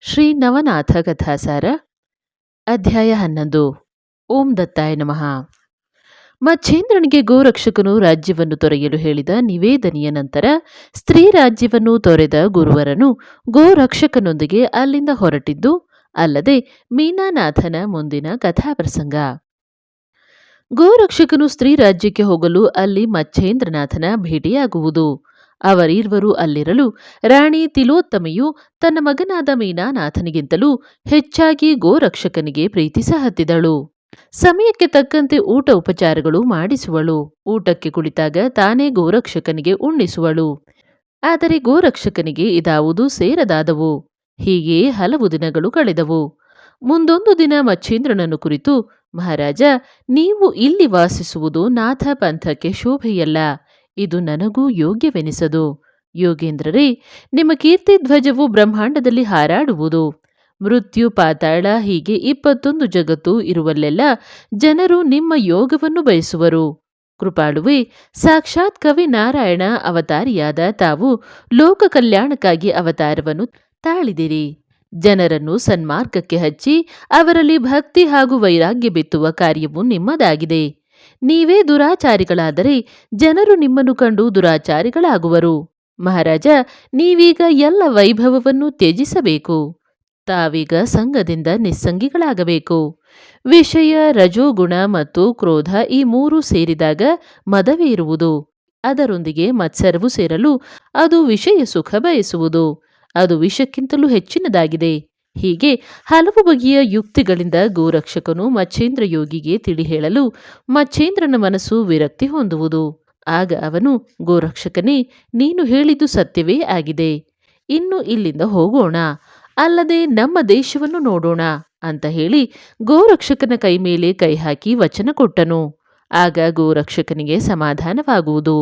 ಶ್ರೀ ನವನಾಥ ಕಥಾಸಾರ ಅಧ್ಯಾಯ 11. ಓಂ ದತ್ತಾಯ ನಮಃ. ಮಚ್ಛೇಂದ್ರನಿಗೆ ಗೋರಕ್ಷಕನು ರಾಜ್ಯವನ್ನು ತೊರೆಯಲು ಹೇಳಿದ ನಿವೇದನೆಯ ನಂತರ ಸ್ತ್ರೀ ರಾಜ್ಯವನ್ನು ತೊರೆದ ಗುರುವರನು ಗೋರಕ್ಷಕನೊಂದಿಗೆ ಅಲ್ಲಿಂದ ಹೊರಟಿದ್ದು ಅಲ್ಲದೆ ಮೀನಾನಾಥನ ಮುಂದಿನ ಕಥಾಪ್ರಸಂಗ. ಗೋರಕ್ಷಕನು ಸ್ತ್ರೀ ರಾಜ್ಯಕ್ಕೆ ಹೋಗಲು ಅಲ್ಲಿ ಮಚ್ಛೇಂದ್ರನಾಥನ ಭೇಟಿಯಾಗುವುದು. ಅವರಿರುವರು ಅಲ್ಲಿರಲು ರಾಣಿ ತಿಲೋತ್ತಮೆಯು ತನ್ನ ಮಗನಾದ ಮೀನಾನಾಥನಿಗಿಂತಲೂ ಹೆಚ್ಚಾಗಿ ಗೋರಕ್ಷಕನಿಗೆ ಪ್ರೀತಿಸ ಹತ್ತಿದಳು. ಸಮಯಕ್ಕೆ ತಕ್ಕಂತೆ ಊಟ ಉಪಚಾರಗಳು ಮಾಡಿಸುವಳು. ಊಟಕ್ಕೆ ಕುಳಿತಾಗ ತಾನೇ ಗೋರಕ್ಷಕನಿಗೆ ಉಣ್ಣಿಸುವಳು. ಆದರೆ ಗೋರಕ್ಷಕನಿಗೆ ಇದಾವುದು ಸೇರದಾದವು. ಹೀಗೆ ಹಲವು ದಿನಗಳು ಕಳೆದವು. ಮುಂದೊಂದು ದಿನ ಮಚ್ಛೇಂದ್ರನನ್ನು ಕುರಿತು, ಮಹಾರಾಜ, ನೀವು ಇಲ್ಲಿ ವಾಸಿಸುವುದು ನಾಥ ಪಂಥಕ್ಕೆ ಶೋಭೆಯಲ್ಲ. ಇದು ನನಗೂ ಯೋಗ್ಯವೆನಿಸದು. ಯೋಗೇಂದ್ರರೇ, ನಿಮ್ಮ ಕೀರ್ತಿ ಧ್ವಜವು ಬ್ರಹ್ಮಾಂಡದಲ್ಲಿ ಹಾರಾಡುವುದು. ಮೃತ್ಯು, ಪಾತಾಳ ಹೀಗೆ 21 ಜಗತ್ತು ಇರುವಲ್ಲೆಲ್ಲ ಜನರು ನಿಮ್ಮ ಯೋಗವನ್ನು ಬಯಸುವರು. ಕೃಪಾಳುವೆ, ಸಾಕ್ಷಾತ್ ಕವಿ ನಾರಾಯಣ ಅವತಾರಿಯಾದ ತಾವು ಲೋಕ ಕಲ್ಯಾಣಕ್ಕಾಗಿ ಅವತಾರವನ್ನು ತಾಳಿದಿರಿ. ಜನರನ್ನು ಸನ್ಮಾರ್ಗಕ್ಕೆ ಹಚ್ಚಿ ಅವರಲ್ಲಿ ಭಕ್ತಿ ಹಾಗೂ ವೈರಾಗ್ಯ ಬಿತ್ತುವ ಕಾರ್ಯವು ನಿಮ್ಮದಾಗಿದೆ. ನೀವೇ ದುರಾಚಾರಿಗಳಾದರೆ ಜನರು ನಿಮ್ಮನ್ನು ಕಂಡು ದುರಾಚಾರಿಗಳಾಗುವರು. ಮಹಾರಾಜ, ನೀವೀಗ ಎಲ್ಲ ವೈಭವವನ್ನು ತ್ಯಜಿಸಬೇಕು. ತಾವೀಗ ಸಂಘದಿಂದ ನಿಸ್ಸಂಗಿಗಳಾಗಬೇಕು. ವಿಷಯ, ರಜೋಗುಣ ಮತ್ತು ಕ್ರೋಧ ಈ ಮೂರೂ ಸೇರಿದಾಗ ಮದವೇ ಇರುವುದು. ಅದರೊಂದಿಗೆ ಮತ್ಸರವು ಸೇರಲು ಅದು ವಿಷಯ ಸುಖ ಬಯಸುವುದು. ಅದು ವಿಷಕ್ಕಿಂತಲೂ ಹೆಚ್ಚಿನದಾಗಿದೆ. ಹೀಗೆ ಹಲವು ಬಗೆಯ ಯುಕ್ತಿಗಳಿಂದ ಗೋರಕ್ಷಕನು ಮಚ್ಛೇಂದ್ರ ಯೋಗಿಗೆ ತಿಳಿ ಹೇಳಲು ಮಚ್ಛೇಂದ್ರನ ಮನಸ್ಸು ವಿರಕ್ತಿ ಹೊಂದುವುದು. ಆಗ ಅವನು, ಗೋರಕ್ಷಕನೇ, ನೀನು ಹೇಳಿದ್ದು ಸತ್ಯವೇ ಆಗಿದೆ. ಇನ್ನು ಇಲ್ಲಿಂದ ಹೋಗೋಣ, ಅಲ್ಲದೆ ನಮ್ಮ ದೇಶವನ್ನು ನೋಡೋಣ ಅಂತ ಹೇಳಿ ಗೋರಕ್ಷಕನ ಕೈ ಮೇಲೆ ಕೈ ಹಾಕಿ ವಚನ ಕೊಟ್ಟನು. ಆಗ ಗೋರಕ್ಷಕನಿಗೆ ಸಮಾಧಾನವಾಗುವುದು.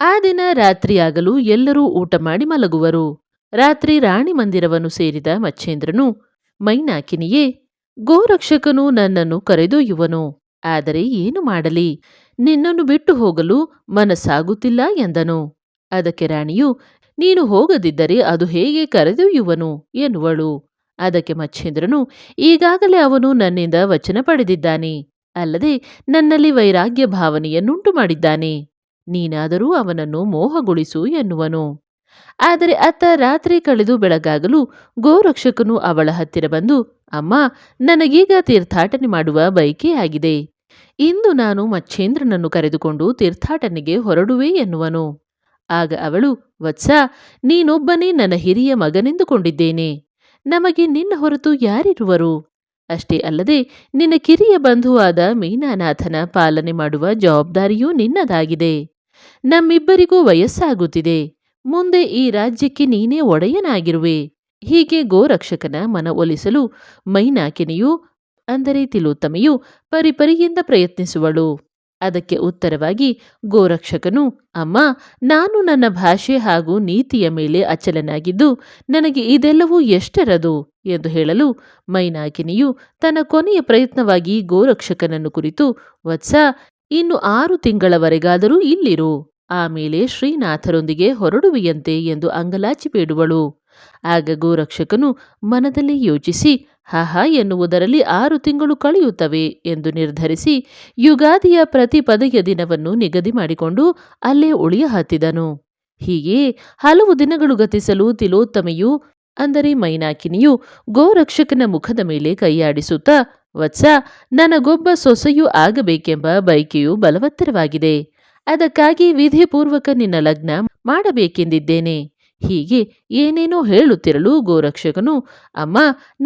ಆ ದಿನ ರಾತ್ರಿಯಾಗಲು ಎಲ್ಲರೂ ಊಟ ಮಾಡಿ ಮಲಗುವರು. ರಾತ್ರಿ ರಾಣಿ ಮಂದಿರವನ್ನು ಸೇರಿದ ಮಚ್ಛೇಂದ್ರನು, ಮೈನಾಕಿನಿಯೇ, ಗೋರಕ್ಷಕನು ನನ್ನನ್ನು ಕರೆದೊಯ್ಯುವನು. ಆದರೆ ಏನು ಮಾಡಲಿ? ನಿನ್ನನ್ನು ಬಿಟ್ಟು ಹೋಗಲು ಮನಸ್ಸಾಗುತ್ತಿಲ್ಲ ಎಂದನು. ಅದಕ್ಕೆ ರಾಣಿಯು, ನೀನು ಹೋಗದಿದ್ದರೆ ಅದು ಹೇಗೆ ಕರೆದೊಯ್ಯುವನು ಎನ್ನುವಳು. ಅದಕ್ಕೆ ಮಚ್ಛೇಂದ್ರನು, ಈಗಾಗಲೇ ಅವನು ನನ್ನಿಂದ ವಚನ ಪಡೆದಿದ್ದಾನೆ, ಅಲ್ಲದೆ ನನ್ನಲ್ಲಿ ವೈರಾಗ್ಯ ಭಾವನೆಯನ್ನುಂಟು ಮಾಡಿದ್ದಾನೆ. ನೀನಾದರೂ ಅವನನ್ನು ಮೋಹಗೊಳಿಸು ಎನ್ನುವನು. ಆದರೆ ಅತ್ತ ರಾತ್ರಿ ಕಳೆದು ಬೆಳಗಾಗಲು ಗೋರಕ್ಷಕನು ಅವಳ ಹತ್ತಿರ ಬಂದು, ಅಮ್ಮ, ನನಗೀಗ ತೀರ್ಥಾಟನೆ ಮಾಡುವ ಬಯಕೆಯಾಗಿದೆ. ಇಂದು ನಾನು ಮಚ್ಛೇಂದ್ರನನ್ನು ಕರೆದುಕೊಂಡು ತೀರ್ಥಾಟನೆಗೆ ಹೊರಡುವೆ ಎನ್ನುವನು. ಆಗ ಅವಳು, ವತ್ಸ, ನೀನೊಬ್ಬನೇ ನನ್ನ ಹಿರಿಯ ಮಗನೆಂದುಕೊಂಡಿದ್ದೇನೆ. ನಮಗೆ ನಿನ್ನ ಹೊರತು ಯಾರಿರುವರು? ಅಷ್ಟೇ ಅಲ್ಲದೆ ನಿನ್ನ ಕಿರಿಯ ಬಂಧುವಾದ ಮೀನಾನಾಥನ ಪಾಲನೆ ಮಾಡುವ ಜವಾಬ್ದಾರಿಯೂ ನಿನ್ನದಾಗಿದೆ. ನಮ್ಮಿಬ್ಬರಿಗೂ ವಯಸ್ಸಾಗುತ್ತಿದೆ. ಮುಂದೆ ಈ ರಾಜ್ಯಕ್ಕೆ ನೀನೇ ಒಡೆಯನಾಗಿರುವೆ. ಹೀಗೆ ಗೋರಕ್ಷಕನ ಮನ ಒಲಿಸಲು ಮೈನಾಕಿನಿಯು, ಅಂದರೆ ತಿಲೋತ್ತಮೆಯು, ಪರಿಪರಿಯಿಂದ ಪ್ರಯತ್ನಿಸುವಳು. ಅದಕ್ಕೆ ಉತ್ತರವಾಗಿ ಗೋರಕ್ಷಕನು, ಅಮ್ಮ, ನಾನು ನನ್ನ ಭಾಷೆ ಹಾಗೂ ನೀತಿಯ ಮೇಲೆ ಅಚಲನಾಗಿದ್ದು ನನಗೆ ಇದೆಲ್ಲವೂ ಎಷ್ಟರದು ಎಂದು ಹೇಳಲು ಮೈನಾಕಿನಿಯು ತನ್ನ ಕೊನೆಯ ಪ್ರಯತ್ನವಾಗಿ ಗೋರಕ್ಷಕನನ್ನು ಕುರಿತು, ವತ್ಸ, ಇನ್ನು 6 ತಿಂಗಳವರೆಗಾದರೂ ಇಲ್ಲಿರು. ಆಮೇಲೆ ಶ್ರೀನಾಥರೊಂದಿಗೆ ಹೊರಡುವೆಯಂತೆ ಎಂದು ಅಂಗಲಾಚಿ ಬೇಡುವಳು. ಆಗ ಗೋರಕ್ಷಕನು ಮನದಲ್ಲಿ ಯೋಚಿಸಿ, ಹಾಹಾ ಎನ್ನುವುದರಲ್ಲಿ 6 ತಿಂಗಳು ಕಳೆಯುತ್ತವೆ ಎಂದು ನಿರ್ಧರಿಸಿ ಯುಗಾದಿಯ ಪ್ರತಿಪದೆಯ ದಿನವನ್ನು ನಿಗದಿ ಮಾಡಿಕೊಂಡು ಅಲ್ಲೇ ಉಳಿಯ ಹತ್ತಿದನು. ಹೀಗೆ ಹಲವು ದಿನಗಳು ಗತಿಸಲು ತಿಲೋತ್ತಮೆಯು, ಅಂದರೆ ಮೈನಾಕಿನಿಯು, ಗೋರಕ್ಷಕನ ಮುಖದ ಮೇಲೆ ಕೈಯಾಡಿಸುತ್ತಾ, ವತ್ಸ, ನನಗೊಬ್ಬ ಸೊಸೆಯೂ ಆಗಬೇಕೆಂಬ ಬಯಕೆಯು ಬಲವತ್ತರವಾಗಿದೆ. ಅದಕ್ಕಾಗಿ ವಿಧಿಪೂರ್ವಕ ನಿನ್ನ ಲಗ್ನ ಮಾಡಬೇಕೆಂದಿದ್ದೇನೆ. ಹೀಗೆ ಏನೇನೋ ಹೇಳುತ್ತಿರಲು ಗೋರಕ್ಷಕನು, ಅಮ್ಮ,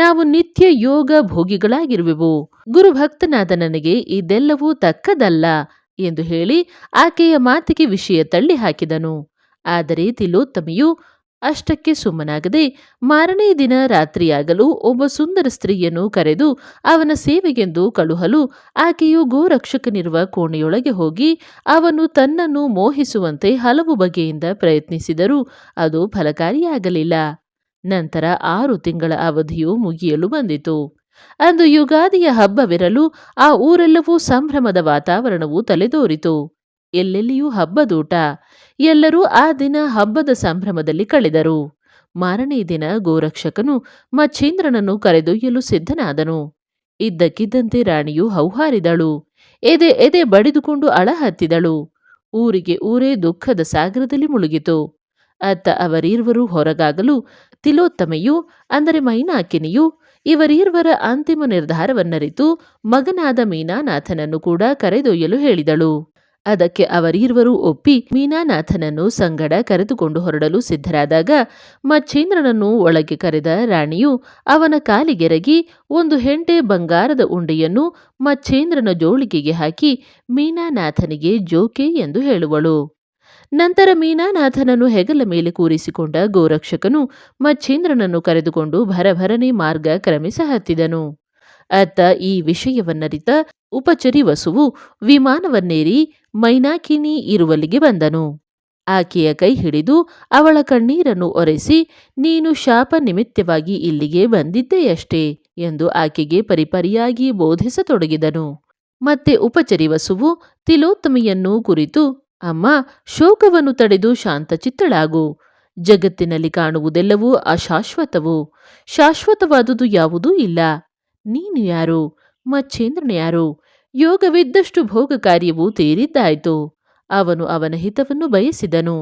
ನಾವು ನಿತ್ಯ ಯೋಗ ಭೋಗಿಗಳಾಗಿರುವೆವು. ಗುರುಭಕ್ತನಾದ ನನಗೆ ಇದೆಲ್ಲವೂ ತಕ್ಕದಲ್ಲ ಎಂದು ಹೇಳಿ ಆಕೆಯ ಮಾತಿಗೆ ವಿಷಯ ತಳ್ಳಿ ಹಾಕಿದನು. ಆದರೆ ತಿಲೋತ್ತಮೆಯು ಅಷ್ಟಕ್ಕೆ ಸುಮ್ಮನಾಗದೆ ಮಾರನೇ ದಿನ ರಾತ್ರಿಯಾಗಲು ಒಬ್ಬ ಸುಂದರ ಸ್ತ್ರೀಯನ್ನು ಕರೆದು ಅವನ ಸೇವೆಗೆಂದು ಕಳುಹಲು ಆಕೆಯು ಗೋರಕ್ಷಕನಿರುವ ಕೋಣೆಯೊಳಗೆ ಹೋಗಿ ಅವನು ತನ್ನನ್ನು ಮೋಹಿಸುವಂತೆ ಹಲವು ಬಗೆಯಿಂದ ಪ್ರಯತ್ನಿಸಿದರೂ ಅದು ಫಲಕಾರಿಯಾಗಲಿಲ್ಲ. ನಂತರ 6 ತಿಂಗಳ ಅವಧಿಯು ಮುಗಿಯಲು ಬಂದಿತು. ಅಂದು ಯುಗಾದಿಯ ಹಬ್ಬವಿರಲು ಆ ಊರೆಲ್ಲವೂ ಸಂಭ್ರಮದ ವಾತಾವರಣವು ತಲೆದೋರಿತು. ಎಲ್ಲೆಲ್ಲಿಯೂ ಹಬ್ಬದೂಟ. ಎಲ್ಲರೂ ಆ ದಿನ ಹಬ್ಬದ ಸಂಭ್ರಮದಲ್ಲಿ ಕಳೆದರು. ಮಾರನೇ ದಿನ ಗೋರಕ್ಷಕನು ಮಚ್ಛೇಂದ್ರನನ್ನು ಕರೆದೊಯ್ಯಲು ಸಿದ್ಧನಾದನು. ಇದ್ದಕ್ಕಿದ್ದಂತೆ ರಾಣಿಯು ಹೌಹಾರಿದಳು. ಎದೆ ಎದೆ ಬಡಿದುಕೊಂಡು ಅಳಹತ್ತಿದಳು. ಊರಿಗೆ ಊರೇ ದುಃಖದ ಸಾಗರದಲ್ಲಿ ಮುಳುಗಿತು. ಅತ್ತ ಅವರೀರ್ವರು ಹೊರಗಾಗಲು ತಿಲೋತ್ತಮೆಯು ಅಂದರೆ ಮೈನಾಕಿನಿಯು ಇವರೀರ್ವರ ಅಂತಿಮ ನಿರ್ಧಾರವನ್ನರಿತು ಮಗನಾದ ಮೀನಾನಾಥನನ್ನು ಕೂಡ ಕರೆದೊಯ್ಯಲು ಹೇಳಿದಳು. ಅದಕ್ಕೆ ಅವರೀರ್ವರು ಒಪ್ಪಿ ಮೀನಾನಾಥನನ್ನು ಸಂಗಡ ಕರೆದುಕೊಂಡು ಹೊರಡಲು ಸಿದ್ಧರಾದಾಗ ಮಚ್ಛೇಂದ್ರನನ್ನು ಒಳಗೆ ಕರೆದ ರಾಣಿಯು ಅವನ ಕಾಲಿಗೆರಗಿ ಒಂದು ಹೆಂಟೆ ಬಂಗಾರದ ಉಂಡೆಯನ್ನು ಮಚ್ಛೇಂದ್ರನ ಜೋಳಿಗೆಗೆ ಹಾಕಿ ಮೀನಾನಾಥನಿಗೆ ಜೋಕೆ ಎಂದು ಹೇಳುವಳು. ನಂತರ ಮೀನಾನಾಥನನ್ನು ಹೆಗಲ ಮೇಲೆ ಕೂರಿಸಿಕೊಂಡ ಗೋರಕ್ಷಕನು ಮಚ್ಛೇಂದ್ರನನ್ನು ಕರೆದುಕೊಂಡು ಭರಭರನೆ ಮಾರ್ಗ ಕ್ರಮಿಸ ಹತ್ತಿದನು. ಅತ್ತ ಈ ವಿಷಯವನ್ನರಿತ ಉಪಚರಿ ವಸುವು ವಿಮಾನವನ್ನೇರಿ ಮೈನಾಕಿನಿ ಇರುವಲ್ಲಿಗೆ ಬಂದನು. ಆಕೆಯ ಕೈ ಹಿಡಿದು ಅವಳ ಕಣ್ಣೀರನ್ನು ಒರೆಸಿ, ನೀನು ಶಾಪ ನಿಮಿತ್ತವಾಗಿ ಇಲ್ಲಿಗೆ ಬಂದಿದ್ದೆಯಷ್ಟೇ ಎಂದು ಆಕೆಗೆ ಪರಿಪರಿಯಾಗಿ ಬೋಧಿಸತೊಡಗಿದನು. ಮತ್ತೆ ಉಪಚರಿ ವಸುವು ತಿಲೋತ್ತಮೆಯನ್ನು ಕುರಿತು, ಅಮ್ಮ, ಶೋಕವನ್ನು ತಡೆದು ಶಾಂತಚಿತ್ತಳಾಗು. ಜಗತ್ತಿನಲ್ಲಿ ಕಾಣುವುದೆಲ್ಲವೂ ಅಶಾಶ್ವತವು. ಶಾಶ್ವತವಾದುದು ಯಾವುದೂ ಇಲ್ಲ. ನೀನು ಯಾರು? ಮಚ್ಛೇಂದ್ರನ ಯಾರು? ಯೋಗವಿದ್ದಷ್ಟು ಭೋಗ ಕಾರ್ಯವು ತೀರಿದ್ದಾಯಿತು. ಅವನು ಅವನ ಹಿತವನ್ನು ಬಯಸಿದನು.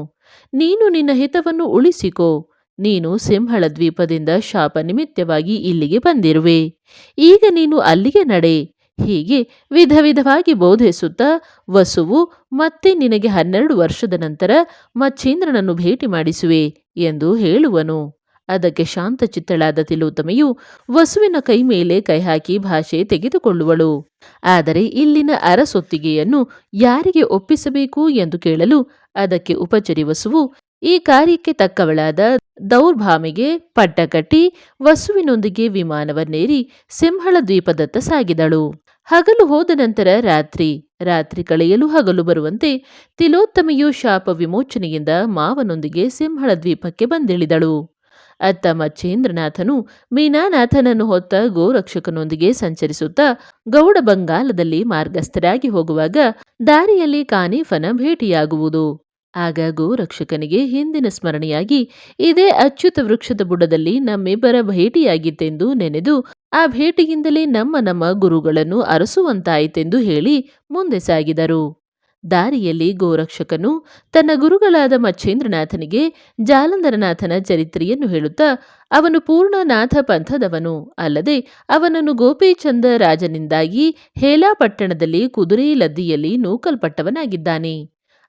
ನೀನು ನಿನ್ನ ಹಿತವನ್ನು ಉಳಿಸಿಕೋ. ನೀನು ಸಿಂಹಳ ದ್ವೀಪದಿಂದ ಶಾಪ ನಿಮಿತ್ತವಾಗಿ ಇಲ್ಲಿಗೆ ಬಂದಿರುವೆ. ಈಗ ನೀನು ಅಲ್ಲಿಗೆ ನಡೆ. ಹೀಗೆ ವಿಧ ವಿಧವಾಗಿ ಬೋಧಿಸುತ್ತಾ ವಸುವು ಮತ್ತೆ ನಿನಗೆ 12 ವರ್ಷದ ನಂತರ ಮಚ್ಛೇಂದ್ರನನ್ನು ಭೇಟಿ ಮಾಡಿಸುವೆ ಎಂದು ಹೇಳುವನು. ಅದಕ್ಕೆ ಶಾಂತಚಿತ್ತಳಾದ ತಿಲೋತ್ತಮೆಯು ವಸುವಿನ ಕೈ ಮೇಲೆ ಕೈ ಹಾಕಿ ಭಾಷೆ ತೆಗೆದುಕೊಳ್ಳುವಳು. ಆದರೆ ಇಲ್ಲಿನ ಅರಸೊತ್ತಿಗೆಯನ್ನು ಯಾರಿಗೆ ಒಪ್ಪಿಸಬೇಕು ಎಂದು ಕೇಳಲು ಅದಕ್ಕೆ ಉಪಚರಿ ವಸುವು ಈ ಕಾರ್ಯಕ್ಕೆ ತಕ್ಕವಳಾದ ದೌರ್ಭಾಮೆಗೆ ಪಟ್ಟ ಕಟ್ಟಿ ವಸುವಿನೊಂದಿಗೆ ವಿಮಾನವನ್ನೇರಿ ಸಿಂಹಳ ದ್ವೀಪದತ್ತ ಸಾಗಿದಳು. ಹಗಲು ಹೋದ ನಂತರ ರಾತ್ರಿ ಕಳೆಯಲು ಹಗಲು ಬರುವಂತೆ ತಿಲೋತ್ತಮೆಯು ಶಾಪ ವಿಮೋಚನೆಯಿಂದ ಮಾವನೊಂದಿಗೆ ಸಿಂಹಳ ದ್ವೀಪಕ್ಕೆ ಬಂದಿಳಿದಳು. ಅತ್ತ ಮಚ್ಛೇಂದ್ರನಾಥನು ಮೀನಾನಾಥನನ್ನು ಹೊತ್ತ ಗೋರಕ್ಷಕನೊಂದಿಗೆ ಸಂಚರಿಸುತ್ತಾ ಗೌಡ ಬಂಗಾಲದಲ್ಲಿ ಮಾರ್ಗಸ್ಥರಾಗಿ ಹೋಗುವಾಗ ದಾರಿಯಲ್ಲಿ ಕಾನೀಫನ ಭೇಟಿಯಾಗುವುದು. ಆಗ ಗೋರಕ್ಷಕನಿಗೆ ಹಿಂದಿನ ಸ್ಮರಣೆಯಾಗಿ ಇದೇ ಅಚ್ಯುತ ವೃಕ್ಷದ ಬುಡದಲ್ಲಿ ನಮ್ಮಿಬ್ಬರ ಭೇಟಿಯಾಗಿತ್ತೆಂದು ನೆನೆದು ಆ ಭೇಟಿಯಿಂದಲೇ ನಮ್ಮ ಗುರುಗಳನ್ನು ಅರಸುವಂತಾಯಿತೆಂದು ಹೇಳಿ ಮುಂದೆ ಸಾಗಿದರು. ದಾರಿಯಲ್ಲಿ ಗೋರಕ್ಷಕನು ತನ್ನ ಗುರುಗಳಾದ ಮಚ್ಛೇಂದ್ರನಾಥನಿಗೆ ಜಾಲಂಧರನಾಥನ ಚರಿತ್ರೆಯನ್ನು ಹೇಳುತ್ತಾ ಅವನು ಪೂರ್ಣನಾಥ ಪಂಥದವನು ಅಲ್ಲದೆ ಅವನನ್ನು ಗೋಪೀಚಂದ ರಾಜನಿಂದಾಗಿ ಹೇಲಾಪಟ್ಟಣದಲ್ಲಿ ಕುದುರೆ ಲದ್ದಿಯಲ್ಲಿ ನೂಕಲ್ಪಟ್ಟವನಾಗಿದ್ದಾನೆ.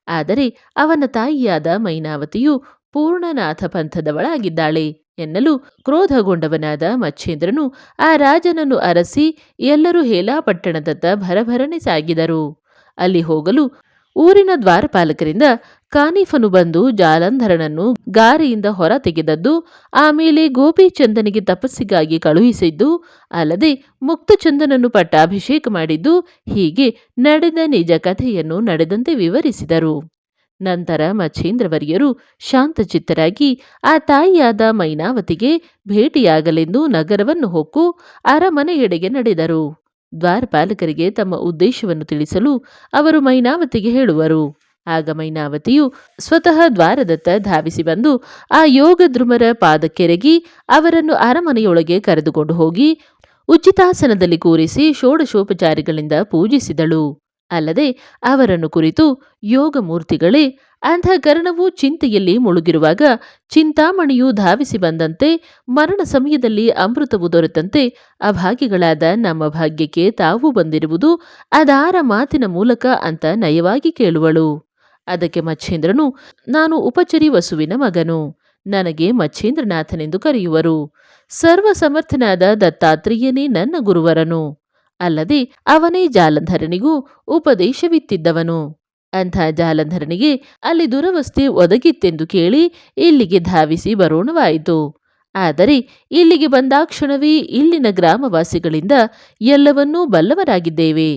ಆದರೆ ಅವನ ತಾಯಿಯಾದ ಮೈನಾವತಿಯು ಪೂರ್ಣನಾಥ ಪಂಥದವಳಾಗಿದ್ದಾಳೆ ಎನ್ನಲು ಕ್ರೋಧಗೊಂಡವನಾದ ಮಚ್ಛೇಂದ್ರನು ಆ ರಾಜನನ್ನು ಅರಸಿ ಎಲ್ಲರೂ ಹೇಲಾಪಟ್ಟಣದತ್ತ ಭರಭರನೆ ಸಾಗಿದರು. ಅಲ್ಲಿ ಹೋಗಲು ಊರಿನ ದ್ವಾರಪಾಲಕರಿಂದ ಕಾನೀಫನು ಬಂದು ಜಾಲಂಧರನನ್ನು ಗಾರೆಯಿಂದ ಹೊರ ತೆಗೆದದ್ದು, ಆಮೇಲೆ ಗೋಪಿಚಂದನಿಗೆ ತಪಸ್ಸಿಗಾಗಿ ಕಳುಹಿಸಿದ್ದು, ಅಲ್ಲದೆ ಮುಕ್ತಚಂದನನ್ನು ಪಟ್ಟಾಭಿಷೇಕ ಮಾಡಿದ್ದು, ಹೀಗೆ ನಡೆದ ನಿಜ ಕಥೆಯನ್ನು ನಡೆದಂತೆ ವಿವರಿಸಿದರು. ನಂತರ ಮಚ್ಛೇಂದ್ರವರ್ಯರು ಶಾಂತಚಿತ್ತರಾಗಿ ಆ ತಾಯಿಯಾದ ಮೈನಾವತಿಗೆ ಭೇಟಿಯಾಗಲೆಂದು ನಗರವನ್ನು ಹೊಕ್ಕು ಅರಮನೆಯೆಡೆಗೆ ನಡೆದರು. ದ್ವಾರಪಾಲಕರಿಗೆ ತಮ್ಮ ಉದ್ದೇಶವನ್ನು ತಿಳಿಸಲು ಅವರು ಮೈನಾವತಿಗೆ ಹೇಳುವರು. ಆಗ ಮೈನಾವತಿಯು ಸ್ವತಃ ದ್ವಾರದತ್ತ ಧಾವಿಸಿ ಬಂದು ಆ ಯೋಗದ್ರುಮರ ಪಾದಕ್ಕೆರಗಿ ಅವರನ್ನು ಅರಮನೆಯೊಳಗೆ ಕರೆದುಕೊಂಡು ಹೋಗಿ ಉಚಿತಾಸನದಲ್ಲಿ ಕೂರಿಸಿ ಷೋಡಶೋಪಚಾರಿಗಳಿಂದ ಪೂಜಿಸಿದಳು. ಅಲ್ಲದೆ ಅವರನ್ನು ಕುರಿತು, ಯೋಗಮೂರ್ತಿಗಳೇ, ಅಂತಃಕರಣವು ಚಿಂತೆಯಲ್ಲಿ ಮುಳುಗಿರುವಾಗ ಚಿಂತಾಮಣಿಯು ಧಾವಿಸಿ ಬಂದಂತೆ ಮರಣ ಸಮಯದಲ್ಲಿ ಅಮೃತವು ದೊರೆತಂತೆ ಅಭಾಗ್ಯಗಳಾದ ನಮ್ಮ ಭಾಗ್ಯಕ್ಕೆ ತಾವು ಬಂದಿರುವುದು ಅದಾರ ಮಾತಿನ ಮೂಲಕ ಅಂತ ನಯವಾಗಿ ಕೇಳುವಳು. ಅದಕ್ಕೆ ಮಚ್ಛೇಂದ್ರನು, ನಾನು ಉಪಚರಿ ವಸುವಿನ ಮಗನು. ನನಗೆ ಮಚ್ಛೇಂದ್ರನಾಥನೆಂದು ಕರೆಯುವರು. ಸರ್ವಸಮರ್ಥನಾದ ದತ್ತಾತ್ರೇಯನೇ ನನ್ನ ಗುರುವರನು. ಅಲ್ಲದೆ ಅವನೇ ಜಾಲಂಧರನಿಗೂ ಉಪದೇಶವಿತ್ತಿದ್ದವನು. ಅಂಥ ಜಾಲಂಧರನಿಗೆ ಅಲ್ಲಿ ದುರವಸ್ಥೆ ಒದಗಿತ್ತೆಂದು ಕೇಳಿ ಇಲ್ಲಿಗೆ ಧಾವಿಸಿ ಬರೋಣವಾಯಿತು. ಆದರೆ ಇಲ್ಲಿಗೆ ಬಂದಾಕ್ಷಣವೇ ಇಲ್ಲಿನ ಗ್ರಾಮವಾಸಿಗಳಿಂದ ಎಲ್ಲವನ್ನೂ ಬಲ್ಲವರಾಗಿದ್ದೇವೆ.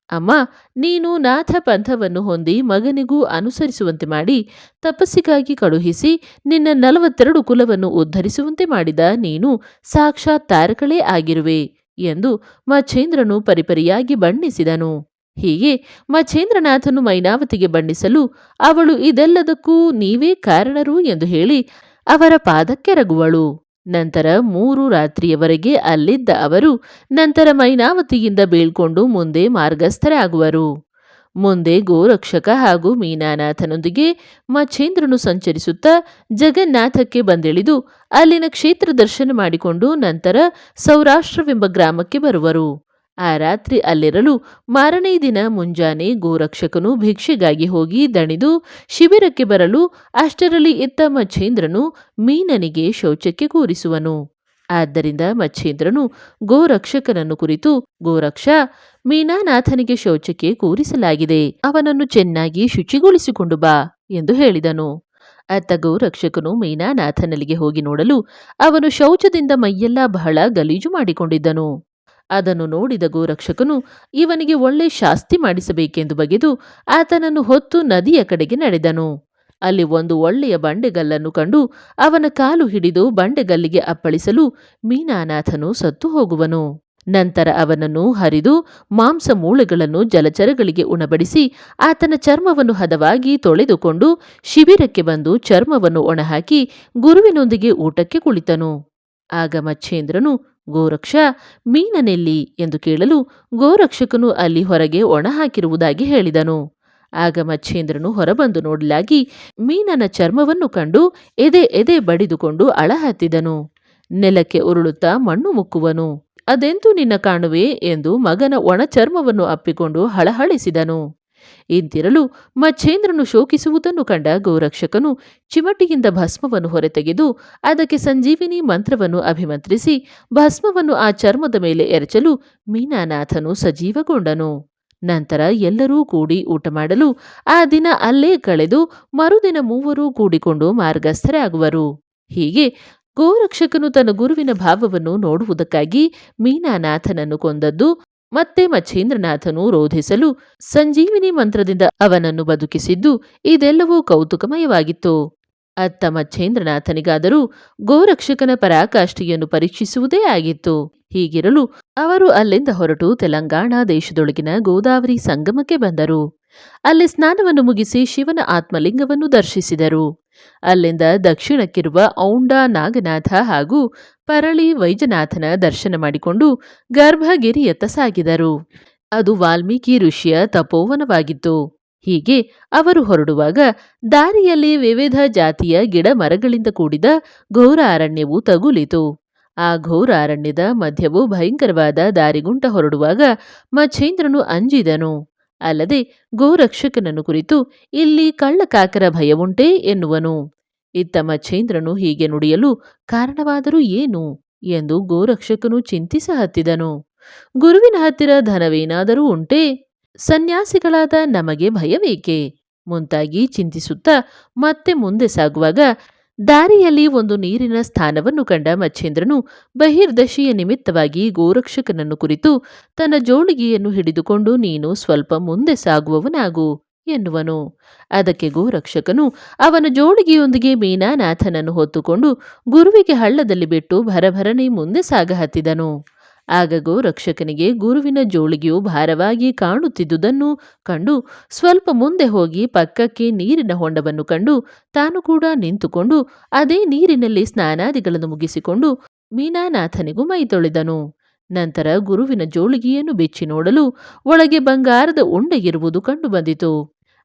ಅಮ್ಮ, ನೀನು ನಾಥ ಪಂಥವನ್ನು ಹೊಂದಿ ಮಗನಿಗೂ ಅನುಸರಿಸುವಂತೆ ಮಾಡಿ ತಪಸ್ಸಿಗಾಗಿ ಕಳುಹಿಸಿ ನಿನ್ನ 42 ಕುಲವನ್ನು ಉದ್ಧರಿಸುವಂತೆ ಮಾಡಿದ ನೀನು ಸಾಕ್ಷಾತ್ ತಾರಕಳೇ ಆಗಿರುವೆ ಎಂದು ಮಚ್ಛೇಂದ್ರನು ಪರಿಪರಿಯಾಗಿ ಬಣ್ಣಿಸಿದನು. ಹೀಗೆ ಮಚ್ಛೇಂದ್ರನಾಥನು ಮೈನಾವತಿಗೆ ಬಣ್ಣಿಸಲು ಅವಳು ಇದೆಲ್ಲದಕ್ಕೂ ನೀವೇ ಕಾರಣರು ಎಂದು ಹೇಳಿ ಅವರ ಪಾದಕ್ಕೆರಗುವಳು. ನಂತರ 3 ರಾತ್ರಿಯವರೆಗೆ ಅಲ್ಲಿದ್ದ ಅವರು ನಂತರ ಮೈನಾವತಿಯಿಂದ ಬೀಳ್ಕೊಂಡು ಮುಂದೆ ಮಾರ್ಗಸ್ಥರಾಗುವರು. ಮುಂದೆ ಗೋರಕ್ಷಕ ಹಾಗೂ ಮೀನಾನಾಥನೊಂದಿಗೆ ಮಚ್ಛೇಂದ್ರನು ಸಂಚರಿಸುತ್ತಾ ಜಗನ್ನಾಥಕ್ಕೆ ಬಂದಿಳಿದು ಅಲ್ಲಿನ ಕ್ಷೇತ್ರ ದರ್ಶನ ಮಾಡಿಕೊಂಡು ನಂತರ ಸೌರಾಷ್ಟ್ರವೆಂಬ ಗ್ರಾಮಕ್ಕೆ ಬರುವರು. ಆ ರಾತ್ರಿ ಅಲ್ಲಿರಲು ಮಾರನೇ ದಿನ ಮುಂಜಾನೆ ಗೋರಕ್ಷಕನು ಭಿಕ್ಷೆಗಾಗಿ ಹೋಗಿ ದಣಿದು ಶಿಬಿರಕ್ಕೆ ಬರಲು ಅಷ್ಟರಲ್ಲಿ ಇತ್ತ ಮಚ್ಛೇಂದ್ರನು ಮೀನನಿಗೆ ಶೌಚಕ್ಕೆ ಕೂರಿಸುವನು. ಆದ್ದರಿಂದ ಮಚ್ಛೇಂದ್ರನು ಗೋರಕ್ಷಕನನ್ನು ಕುರಿತು, ಗೋರಕ್ಷ, ಮೀನಾನಾಥನಿಗೆ ಶೌಚಕ್ಕೆ ಕೂರಿಸಲಾಗಿದೆ, ಅವನನ್ನು ಚೆನ್ನಾಗಿ ಶುಚಿಗೊಳಿಸಿಕೊಂಡು ಬಾ ಎಂದು ಹೇಳಿದನು. ಅತ್ತ ಗೋರಕ್ಷಕನು ಮೀನಾನಾಥನಲ್ಲಿಗೆ ಹೋಗಿ ನೋಡಲು ಅವನು ಶೌಚದಿಂದ ಮೈಯೆಲ್ಲ ಬಹಳ ಗಲೀಜು ಮಾಡಿಕೊಂಡಿದ್ದನು. ಅದನ್ನು ನೋಡಿದ ಗೋರಕ್ಷಕನು ಇವನಿಗೆ ಒಳ್ಳೆ ಶಾಸ್ತಿ ಮಾಡಿಸಬೇಕೆಂದು ಬಗೆದು ಆತನನ್ನು ಹೊತ್ತು ನದಿಯ ಕಡೆಗೆ ನಡೆದನು. ಅಲ್ಲಿ ಒಂದು ಒಳ್ಳೆಯ ಬಂಡೆಗಲ್ಲನ್ನು ಕಂಡು ಅವನ ಕಾಲು ಹಿಡಿದು ಬಂಡೆಗಲ್ಲಿಗೆ ಅಪ್ಪಳಿಸಲು ಮೀನಾನಾಥನು ಸತ್ತು ಹೋಗುವನು. ನಂತರ ಅವನನ್ನು ಹರಿದು ಮಾಂಸ ಮೂಳೆಗಳನ್ನು ಜಲಚರಗಳಿಗೆ ಉಣಬಡಿಸಿ ಆತನ ಚರ್ಮವನ್ನು ಹದವಾಗಿ ತೊಳೆದುಕೊಂಡು ಶಿಬಿರಕ್ಕೆ ಬಂದು ಚರ್ಮವನ್ನು ಒಣಹಾಕಿ ಗುರುವಿನೊಂದಿಗೆ ಊಟಕ್ಕೆ ಕುಳಿತನು. ಆಗ ಮಚ್ಛೇಂದ್ರನು, ಗೋರಕ್ಷ, ಮೀನನೆಲ್ಲಿ ಎಂದು ಕೇಳಲು ಗೋರಕ್ಷಕನು ಅಲ್ಲಿ ಹೊರಗೆ ಒಣ ಹಾಕಿರುವುದಾಗಿ ಹೇಳಿದನು. ಆಗ ಮಚ್ಛೇಂದ್ರನು ಹೊರಬಂದು ನೋಡಲಾಗಿ ಮೀನನ ಚರ್ಮವನ್ನು ಕಂಡು ಎದೆ ಎದೆ ಬಡಿದುಕೊಂಡು ಅಳಹತ್ತಿದನು. ನೆಲಕ್ಕೆ ಉರುಳುತ್ತಾ ಮಣ್ಣು ಮುಕ್ಕುವನು. ಅದೆಂತೂ ನಿನ್ನ ಕಾಣುವೆ ಎಂದು ಮಗನ ಒಣ ಚರ್ಮವನ್ನು ಅಪ್ಪಿಕೊಂಡು ಹಳಹಳಿಸಿದನು. ಇಂತಿರಲು ಮಚ್ಛೇಂದ್ರನು ಶೋಕಿಸುವುದನ್ನು ಕಂಡ ಗೋರಕ್ಷಕನು ಚಿಮಟಿಯಿಂದ ಭಸ್ಮವನ್ನು ಹೊರತೆಗೆದು ಅದಕ್ಕೆ ಸಂಜೀವಿನಿ ಮಂತ್ರವನ್ನು ಅಭಿಮಂತ್ರಿಸಿ ಭಸ್ಮವನ್ನು ಆ ಚರ್ಮದ ಮೇಲೆ ಎರಚಲು ಮೀನಾನಾಥನು ಸಜೀವಗೊಂಡನು. ನಂತರ ಎಲ್ಲರೂ ಕೂಡಿ ಊಟ ಮಾಡಲು ಆ ದಿನ ಅಲ್ಲೇ ಕಳೆದು ಮರುದಿನ ಮೂವರೂ ಕೂಡಿಕೊಂಡು ಮಾರ್ಗಸ್ಥರಾಗುವರು. ಹೀಗೆ ಗೋರಕ್ಷಕನು ತನ್ನ ಗುರುವಿನ ಭಾವವನ್ನು ನೋಡುವುದಕ್ಕಾಗಿ ಮೀನಾನಾಥನನ್ನು ಕೊಂದದ್ದು, ಮತ್ತೆ ಮಚ್ಛೇಂದ್ರನಾಥನು ರೋಧಿಸಲು ಸಂಜೀವಿನಿ ಮಂತ್ರದಿಂದ ಅವನನ್ನು ಬದುಕಿಸಿದ್ದು, ಇದೆಲ್ಲವೂ ಕೌತುಕಮಯವಾಗಿತ್ತು. ಅತ್ತ ಮಚ್ಛೇಂದ್ರನಾಥನಿಗಾದರೂ ಗೋರಕ್ಷಕನ ಪರಾಕಾಷ್ಠೆಯನ್ನು ಪರೀಕ್ಷಿಸುವುದೇ ಆಗಿತ್ತು. ಹೀಗಿರಲು ಅವರು ಅಲ್ಲಿಂದ ಹೊರಟು ತೆಲಂಗಾಣ ದೇಶದೊಳಗಿನ ಗೋದಾವರಿ ಸಂಗಮಕ್ಕೆ ಬಂದರು. ಅಲ್ಲಿ ಸ್ನಾನವನ್ನು ಮುಗಿಸಿ ಶಿವನ ಆತ್ಮಲಿಂಗವನ್ನು ದರ್ಶಿಸಿದರು. ಅಲ್ಲಿಂದ ದಕ್ಷಿಣಕ್ಕಿರುವ ಔಂಡ ನಾಗನಾಥ ಹಾಗೂ ಪರಳಿ ವೈಜನಾಥನ ದರ್ಶನ ಮಾಡಿಕೊಂಡು ಗರ್ಭಗಿರಿಯತ್ತ ಸಾಗಿದರು. ಅದು ವಾಲ್ಮೀಕಿ ಋಷಿಯ ತಪೋವನವಾಗಿತ್ತು. ಹೀಗೆ ಅವರು ಹೊರಡುವಾಗ ದಾರಿಯಲ್ಲಿ ವಿವಿಧ ಜಾತಿಯ ಗಿಡ ಮರಗಳಿಂದ ಕೂಡಿದ ಘೋರ ಅರಣ್ಯವು ತಗುಲಿತು. ಆ ಘೋರ ಅರಣ್ಯದ ಮಧ್ಯವು ಭಯಂಕರವಾದ ದಾರಿಗುಂಟ ಹೊರಡುವಾಗ ಮಚ್ಛೇಂದ್ರನು ಅಂಜಿದನು. ಅಲ್ಲದೆ ಗೋರಕ್ಷಕನನ್ನು ಕುರಿತು ಇಲ್ಲಿ ಕಳ್ಳಕಾಕರ ಭಯವುಂಟೇ ಎನ್ನುವನು. ಇತ್ತ ಮಚ್ಛೇಂದ್ರನು ಹೀಗೆ ನುಡಿಯಲು ಕಾರಣವಾದರೂ ಏನು ಎಂದು ಗೋರಕ್ಷಕನು ಚಿಂತಿಸಹತ್ತಿದನು. ಗುರುವಿನ ಹತ್ತಿರ ಧನವೇನಾದರೂ ಉಂಟೇ? ಸನ್ಯಾಸಿಗಳಾದ ನಮಗೆ ಭಯವೇಕೆ? ಮುಂತಾಗಿ ಚಿಂತಿಸುತ್ತಾ ಮತ್ತೆ ಮುಂದೆ ಸಾಗುವಾಗ ದಾರಿಯಲ್ಲಿ ಒಂದು ನೀರಿನ ಸ್ಥಾನವನ್ನು ಕಂಡ ಮಚ್ಛೇಂದ್ರನು ಬಹಿರ್ದಶಿಯ ನಿಮಿತ್ತವಾಗಿ ಗೋರಕ್ಷಕನನ್ನು ಕುರಿತು ತನ್ನ ಜೋಳಿಗೆಯನ್ನು ಹಿಡಿದುಕೊಂಡು ನೀನು ಸ್ವಲ್ಪ ಮುಂದೆ ಸಾಗುವವನಾಗು ಎನ್ನುವನು. ಅದಕ್ಕೆ ಗೋರಕ್ಷಕನು ಅವನ ಜೋಳಿಗೆಯೊಂದಿಗೆ ಮೀನಾನಾಥನನ್ನು ಹೊತ್ತುಕೊಂಡು ಗುರುವಿಗೆ ಹಳ್ಳದಲ್ಲಿ ಬಿಟ್ಟು ಭರಭರನೆ ಮುಂದೆ ಸಾಗಹತ್ತಿದನು. ಆಗ ಗೋರಕ್ಷಕನಿಗೆ ಗುರುವಿನ ಜೋಳಿಗೆಯು ಭಾರವಾಗಿ ಕಾಣುತ್ತಿದ್ದುದನ್ನು ಕಂಡು ಸ್ವಲ್ಪ ಮುಂದೆ ಹೋಗಿ ಪಕ್ಕಕ್ಕೆ ನೀರಿನ ಹೊಂಡವನ್ನು ಕಂಡು ತಾನು ಕೂಡ ನಿಂತುಕೊಂಡು ಅದೇ ನೀರಿನಲ್ಲಿ ಸ್ನಾನಾದಿಗಳನ್ನು ಮುಗಿಸಿಕೊಂಡು ಮೀನಾನಾಥನಿಗೂ ಮೈ ತೊಳೆದನು. ನಂತರ ಗುರುವಿನ ಜೋಳಿಗೆಯನ್ನು ಬಿಚ್ಚಿ ನೋಡಲು ಒಳಗೆ ಬಂಗಾರದ ಉಂಡೆ ಇರುವುದು ಕಂಡು ಬಂದಿತು.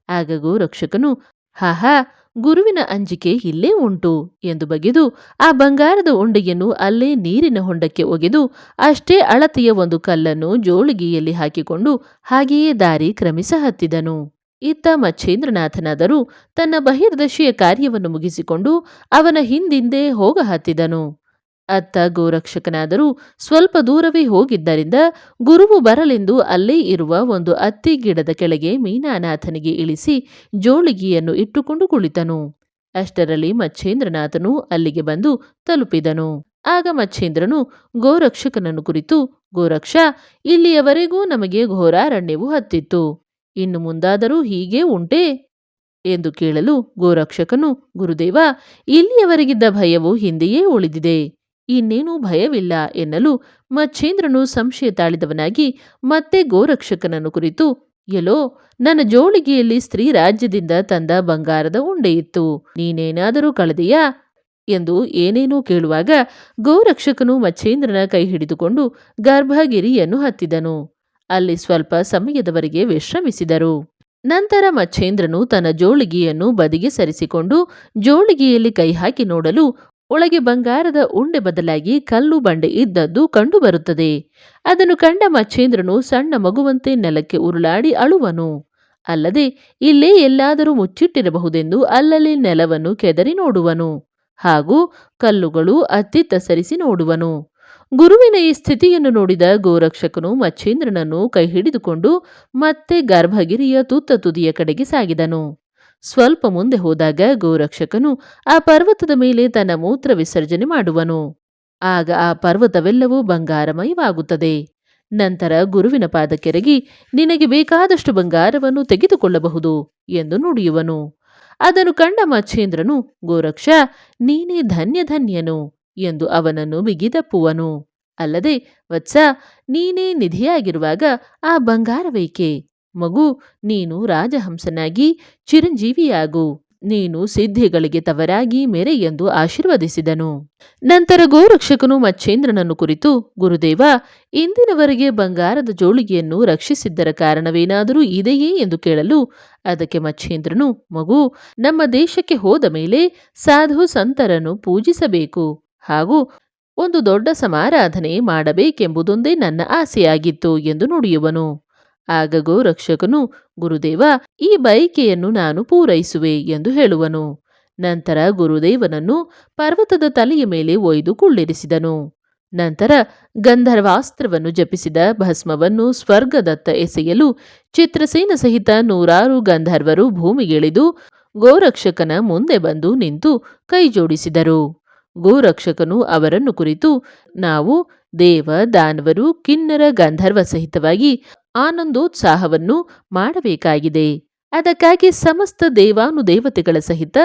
ಆಗ ಗೋರಕ್ಷಕನು, ಹಾಹಾ, ಗುರುವಿನ ಅಂಜಿಕೆ ಇಲ್ಲೇ ಉಂಟು ಎಂದು ಬಗೆದು ಆ ಬಂಗಾರದ ಉಂಡೆಯನ್ನು ಅಲ್ಲೇ ನೀರಿನ ಹೊಂಡಕ್ಕೆ ಒಗೆದು ಅಷ್ಟೇ ಅಳತೆಯ ಒಂದು ಕಲ್ಲನ್ನು ಜೋಳಿಗೆಯಲ್ಲಿ ಹಾಕಿಕೊಂಡು ಹಾಗೆಯೇ ದಾರಿ ಕ್ರಮಿಸಹತ್ತಿದನು. ಇತ್ತ ಮಚ್ಛೇಂದ್ರನಾಥನಾದರೂ ತನ್ನ ಬಹಿರ್ದಶಿಯ ಕಾರ್ಯವನ್ನು ಮುಗಿಸಿಕೊಂಡು ಅವನ ಹಿಂದಿಂದೆ ಹೋಗಹತ್ತಿದನು. ಅತ್ತ ಗೋರಕ್ಷಕನಾದರೂ ಸ್ವಲ್ಪ ದೂರವೇ ಹೋಗಿದ್ದರಿಂದ ಗುರುವು ಬರಲೆಂದು ಅಲ್ಲೇ ಇರುವ ಒಂದು ಅತ್ತಿ ಗಿಡದ ಕೆಳಗೆ ಮೀನಾನಾಥನಿಗೆ ಇಳಿಸಿ ಜೋಳಿಗೆಯನ್ನು ಇಟ್ಟುಕೊಂಡು ಕುಳಿತನು. ಅಷ್ಟರಲ್ಲಿ ಮಚ್ಛೇಂದ್ರನಾಥನು ಅಲ್ಲಿಗೆ ಬಂದು ತಲುಪಿದನು. ಆಗ ಮಚ್ಛೇಂದ್ರನು ಗೋರಕ್ಷಕನನ್ನು ಕುರಿತು, ಗೋರಕ್ಷ, ಇಲ್ಲಿಯವರೆಗೂ ನಮಗೆ ಘೋರಾರಣ್ಯವು ಹತ್ತಿತ್ತು, ಇನ್ನು ಮುಂದಾದರೂ ಹೀಗೇ ಉಂಟೇ ಎಂದು ಕೇಳಲು ಗೋರಕ್ಷಕನು, ಗುರುದೇವ, ಇಲ್ಲಿಯವರೆಗಿದ್ದ ಭಯವು ಹಿಂದೆಯೇ ಉಳಿದಿದೆ, ಇನ್ನೇನೂ ಭಯವಿಲ್ಲ ಎನ್ನಲು ಮಚ್ಛೇಂದ್ರನು ಸಂಶಯ ತಾಳಿದವನಾಗಿ ಮತ್ತೆ ಗೋರಕ್ಷಕನನ್ನು ಕುರಿತು, ಎಲ್ಲೋ ನನ್ನ ಜೋಳಿಗೆಯಲ್ಲಿ ಸ್ತ್ರೀ ರಾಜ್ಯದಿಂದ ತಂದ ಬಂಗಾರದ ಉಂಡೆ ಇತ್ತು, ನೀನೇನಾದರೂ ಕಳೆದೆಯಾ ಎಂದು ಏನೇನೋ ಕೇಳುವಾಗ ಗೋರಕ್ಷಕನು ಮಚ್ಛೇಂದ್ರನ ಕೈ ಹಿಡಿದುಕೊಂಡು ಗರ್ಭಗಿರಿಯನ್ನು ಹತ್ತಿದನು. ಅಲ್ಲಿ ಸ್ವಲ್ಪ ಸಮಯದವರೆಗೆ ವಿಶ್ರಮಿಸಿದರು. ನಂತರ ಮಚ್ಛೇಂದ್ರನು ತನ್ನ ಜೋಳಿಗೆಯನ್ನು ಬದಿಗೆ ಸರಿಸಿಕೊಂಡು ಜೋಳಿಗೆಯಲ್ಲಿ ಕೈ ಹಾಕಿ ನೋಡಲು ಒಳಗೆ ಬಂಗಾರದ ಉಂಡೆ ಬದಲಾಗಿ ಕಲ್ಲು ಬಂಡೆ ಇದ್ದದ್ದು ಕಂಡುಬರುತ್ತದೆ. ಅದನ್ನು ಕಂಡ ಮಚ್ಛೇಂದ್ರನು ಸಣ್ಣ ಮಗುವಂತೆ ನೆಲಕ್ಕೆ ಉರುಳಾಡಿ ಅಳುವನು. ಅಲ್ಲದೆ ಇಲ್ಲೇ ಎಲ್ಲಾದರೂ ಮುಚ್ಚಿಟ್ಟಿರಬಹುದೆಂದು ಅಲ್ಲಲ್ಲಿ ನೆಲವನ್ನು ಕೆದರಿ ನೋಡುವನು. ಹಾಗೂ ಕಲ್ಲುಗಳು ಅತ್ತಿತ್ತ ಸರಿಸಿ ನೋಡುವನು. ಗುರುವಿನ ಈ ಸ್ಥಿತಿಯನ್ನು ನೋಡಿದ ಗೋರಕ್ಷಕನು ಮಚ್ಛೇಂದ್ರನನ್ನು ಕೈ ಹಿಡಿದುಕೊಂಡು ಮತ್ತೆ ಗರ್ಭಗಿರಿಯ ತುತ್ತ ತುದಿಯ ಕಡೆಗೆ ಸಾಗಿದನು. ಸ್ವಲ್ಪ ಮುಂದೆ ಹೋದಾಗ ಗೋರಕ್ಷಕನು ಆ ಪರ್ವತದ ಮೇಲೆ ತನ್ನ ಮೂತ್ರ ವಿಸರ್ಜನೆ ಮಾಡುವನು. ಆಗ ಆ ಪರ್ವತವೆಲ್ಲವೂ ಬಂಗಾರಮಯವಾಗುತ್ತದೆ. ನಂತರ ಗುರುವಿನ ಪಾದಕ್ಕೆರಗಿ ನಿನಗೆ ಬೇಕಾದಷ್ಟು ಬಂಗಾರವನ್ನು ತೆಗೆದುಕೊಳ್ಳಬಹುದು ಎಂದು ನುಡಿಯುವನು. ಅದನ್ನು ಕಂಡ ಮಚ್ಛೇಂದ್ರನು ಗೋರಕ್ಷ ನೀನೇ ಧನ್ಯಧನ್ಯನು ಎಂದು ಅವನನ್ನು ಬಿಗಿದಪ್ಪುವನು. ಅಲ್ಲದೆ ವತ್ಸ ನೀನೇ ನಿಧಿಯಾಗಿರುವಾಗ ಆ ಬಂಗಾರವೇಕೆ? ಮಗು, ನೀನು ರಾಜಹಂಸನಾಗಿ ಚಿರಂಜೀವಿಯಾಗು, ನೀನು ಸಿದ್ಧಿಗಳಿಗೆ ತವರಾಗಿ ಮೆರೆ ಎಂದು ಆಶೀರ್ವದಿಸಿದನು. ನಂತರ ಗೋರಕ್ಷಕನು ಮಚ್ಛೇಂದ್ರನನ್ನು ಕುರಿತು ಗುರುದೇವ, ಇಂದಿನವರೆಗೆ ಬಂಗಾರದ ಜೋಳಿಗೆಯನ್ನು ರಕ್ಷಿಸಿದ್ದರ ಕಾರಣವೇನಾದರೂ ಇದೆಯೇ ಎಂದು ಕೇಳಲು ಅದಕ್ಕೆ ಮಚ್ಛೇಂದ್ರನು ಮಗು, ನಮ್ಮ ದೇಶಕ್ಕೆ ಹೋದ ಮೇಲೆ ಸಾಧು ಸಂತರನ್ನು ಪೂಜಿಸಬೇಕು ಹಾಗೂ ಒಂದು ದೊಡ್ಡ ಸಮಾರಾಧನೆ ಮಾಡಬೇಕೆಂಬುದೊಂದೇ ನನ್ನ ಆಸೆಯಾಗಿತ್ತು ಎಂದು ನುಡಿಯುವನು. ಆಗ ಗೋರಕ್ಷಕನು ಗುರುದೇವ, ಈ ಬಯಕೆಯನ್ನು ನಾನು ಪೂರೈಸುವೆ ಎಂದು ಹೇಳುವನು. ನಂತರ ಗುರುದೇವನನ್ನು ಪರ್ವತದ ತಲೆಯ ಮೇಲೆ ಒಯ್ದು ಕುಳ್ಳಿರಿಸಿದನು. ನಂತರ ಗಂಧರ್ವಾಸ್ತ್ರವನ್ನು ಜಪಿಸಿದ ಭಸ್ಮವನ್ನು ಸ್ವರ್ಗದತ್ತ ಎಸೆಯಲು ಚಿತ್ರಸೇನ ಸಹಿತ 100 ಗಂಧರ್ವರು ಭೂಮಿಗಿಳಿದು ಗೋರಕ್ಷಕನ ಮುಂದೆ ಬಂದು ನಿಂತು ಕೈ ಜೋಡಿಸಿದರು. ಗೋರಕ್ಷಕನು ಅವರನ್ನು ಕುರಿತು ನಾವು ದೇವ ದಾನವರು ಕಿನ್ನರ ಗಂಧರ್ವ ಸಹಿತವಾಗಿ ಆನಂದೋತ್ಸಾಹವನ್ನು ಮಾಡಬೇಕಾಗಿದೆ. ಅದಕ್ಕಾಗಿ ಸಮಸ್ತ ದೇವಾನುದೇವತೆಗಳ ಸಹಿತ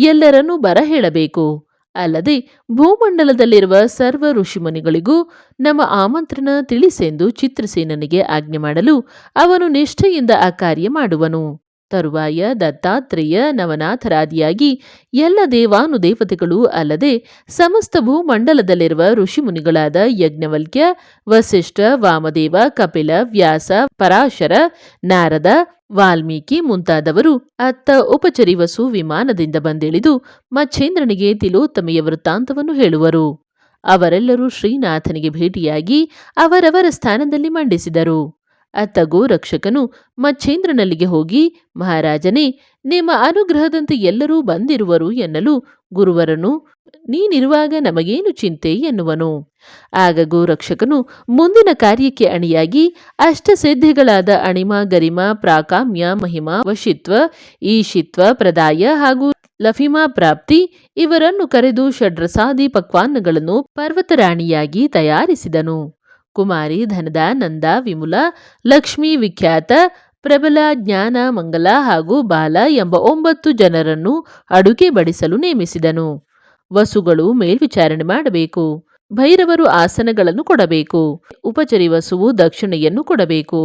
ಎಲ್ಲರನ್ನೂ ಬರಹೇಳಬೇಕು. ಅಲ್ಲದೆ ಭೂಮಂಡಲದಲ್ಲಿರುವ ಸರ್ವ ಋಷಿಮುನಿಗಳಿಗೂ ನಮ್ಮ ಆಮಂತ್ರಣ ತಿಳಿಸೆಂದು ಚಿತ್ರಸೇನನಿಗೆ ಆಜ್ಞೆ ಮಾಡಲು ಅವನು ನಿಷ್ಠೆಯಿಂದ ಆ ಕಾರ್ಯ ಮಾಡುವನು. ತರುವಾಯ ದತ್ತಾತ್ರೇಯ ನವನಾಥರಾದಿಯಾಗಿ ಎಲ್ಲ ದೇವಾನುದೇವತೆಗಳು ಅಲ್ಲದೆ ಸಮಸ್ತ ಭೂಮಂಡಲದಲ್ಲಿರುವ ಋಷಿಮುನಿಗಳಾದ ಯಜ್ಞವಲ್ಕ್ಯ, ವಸಿಷ್ಠ, ವಾಮದೇವ, ಕಪಿಲ, ವ್ಯಾಸ, ಪರಾಶರ, ನಾರದ, ವಾಲ್ಮೀಕಿ ಮುಂತಾದವರು ಅತ್ತ ಉಪಚರಿವಸು ವಿಮಾನದಿಂದ ಬಂದಿಳಿದು ಮಚ್ಛೇಂದ್ರನಿಗೆ ತಿಲೋತ್ತಮೆಯ ವೃತ್ತಾಂತವನ್ನು ಹೇಳುವರು. ಅವರೆಲ್ಲರೂ ಶ್ರೀನಾಥನಿಗೆ ಭೇಟಿಯಾಗಿ ಅವರವರ ಸ್ಥಾನದಲ್ಲಿ ಮಂಡಿಸಿದರು. ಅತ್ತ ಗೋರಕ್ಷಕನು ಮಚ್ಛೇಂದ್ರನಲ್ಲಿಗೆ ಹೋಗಿ ಮಹಾರಾಜನೇ, ನಿಮ್ಮ ಅನುಗ್ರಹದಂತೆ ಎಲ್ಲರೂ ಬಂದಿರುವರು ಎನ್ನಲು ಗುರುವರನು ನೀನಿರುವಾಗ ನಮಗೇನು ಚಿಂತೆ ಎನ್ನುವನು. ಆಗ ಗೋರಕ್ಷಕನು ಮುಂದಿನ ಕಾರ್ಯಕ್ಕೆ ಅಣಿಯಾಗಿ ಅಷ್ಟಸಿದ್ಧಿಗಳಾದ ಅಣಿಮ, ಗರಿಮ, ಪ್ರಾಕಾಮ್ಯ, ಮಹಿಮಾ, ವಶಿತ್ವ, ಈಶಿತ್ವ, ಪ್ರದಾಯ ಹಾಗೂ ಲಫಿಮಾ ಪ್ರಾಪ್ತಿ ಇವರನ್ನು ಕರೆದು ಷಡ್ರಸಾದಿ ಪಕ್ವಾನ್ನಗಳನ್ನು ಪರ್ವತರಾಣಿಯಾಗಿ ತಯಾರಿಸಿದನು. ಕುಮಾರಿ, ಧನದ, ನಂದ, ವಿಮುಲ, ಲಕ್ಷ್ಮೀ, ವಿಖ್ಯಾತ, ಪ್ರಬಲ, ಜ್ಞಾನ, ಮಂಗಲ ಹಾಗೂ ಬಾಲ ಎಂಬ 9 ಜನರನ್ನು ಅಡುಗೆ ಬಡಿಸಲು ನೇಮಿಸಿದನು. ವಸುಗಳು ಮೇಲ್ವಿಚಾರಣೆ ಮಾಡಬೇಕು. ಭೈರವರು ಆಸನಗಳನ್ನು ಕೊಡಬೇಕು. ಉಪಚರಿ ವಸುವು ದಕ್ಷಿಣೆಯನ್ನು ಕೊಡಬೇಕು.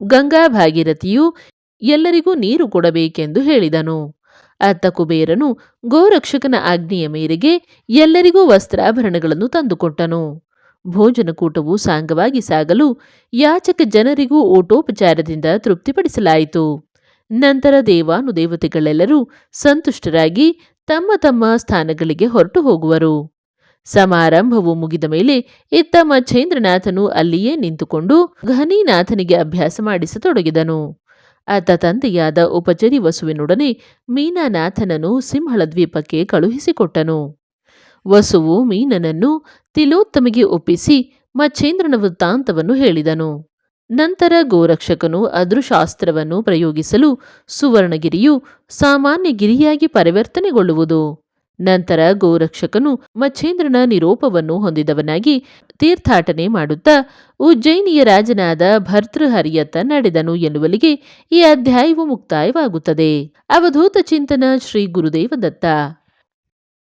ಗಂಗಾ ಭಾಗೀರಥಿಯು ಎಲ್ಲರಿಗೂ ನೀರು ಕೊಡಬೇಕೆಂದು ಹೇಳಿದನು. ಅತ್ತ ಕುಬೇರನು ಗೋರಕ್ಷಕನ ಆಜ್ಞೆಯ ಮೇರೆಗೆ ಎಲ್ಲರಿಗೂ ವಸ್ತ್ರಾಭರಣಗಳನ್ನು ತಂದುಕೊಟ್ಟನು. ಭೋಜನಕೂಟವು ಸಾಂಗವಾಗಿ ಸಾಗಲು ಯಾಚಕ ಜನರಿಗೂ ಊಟೋಪಚಾರದಿಂದ ತೃಪ್ತಿಪಡಿಸಲಾಯಿತು. ನಂತರ ದೇವಾನುದೇವತೆಗಳೆಲ್ಲರೂ ಸಂತುಷ್ಟರಾಗಿ ತಮ್ಮ ತಮ್ಮ ಸ್ಥಾನಗಳಿಗೆ ಹೊರಟು ಹೋಗುವರು. ಸಮಾರಂಭವು ಮುಗಿದ ಮೇಲೆ ಇತ್ತ ಮಚ್ಛೇಂದ್ರನಾಥನು ಅಲ್ಲಿಯೇ ನಿಂತುಕೊಂಡು ಘನೀನಾಥನಿಗೆ ಅಭ್ಯಾಸ ಮಾಡಿಸತೊಡಗಿದನು. ಆತ ತಂದೆಯಾದ ಉಪಚರಿ ವಸುವಿನೊಡನೆ ಮೀನಾನಾಥನನ್ನು ಸಿಂಹಳ ದ್ವೀಪಕ್ಕೆ ಕಳುಹಿಸಿಕೊಟ್ಟನು. ವಸುವು ಮೀನನನ್ನು ತಿಲೋತ್ತಮಿಗೆ ಒಪ್ಪಿಸಿ ಮಚ್ಛೇಂದ್ರನ ವೃತ್ತಾಂತವನ್ನು ಹೇಳಿದನು. ನಂತರ ಗೋರಕ್ಷಕನು ಅದೃಶಾಸ್ತ್ರವನ್ನು ಪ್ರಯೋಗಿಸಲು ಸುವರ್ಣಗಿರಿಯು ಸಾಮಾನ್ಯ ಗಿರಿಯಾಗಿ ಪರಿವರ್ತನೆಗೊಳ್ಳುವುದು. ನಂತರ ಗೋರಕ್ಷಕನು ಮಚ್ಛೇಂದ್ರನ ನಿರೋಪವನ್ನು ಹೊಂದಿದವನಾಗಿ ತೀರ್ಥಾಟನೆ ಮಾಡುತ್ತಾ ಉಜ್ಜಯಿನಿಯ ರಾಜನಾದ ಭರ್ತೃಹರಿಯತ್ತ ನಡೆದನು ಎನ್ನುವಲ್ಲಿಗೆ ಈ ಅಧ್ಯಾಯವು ಮುಕ್ತಾಯವಾಗುತ್ತದೆ. ಅವಧೂತ ಚಿಂತನ ಶ್ರೀ ಗುರುದೇವ ದತ್ತ.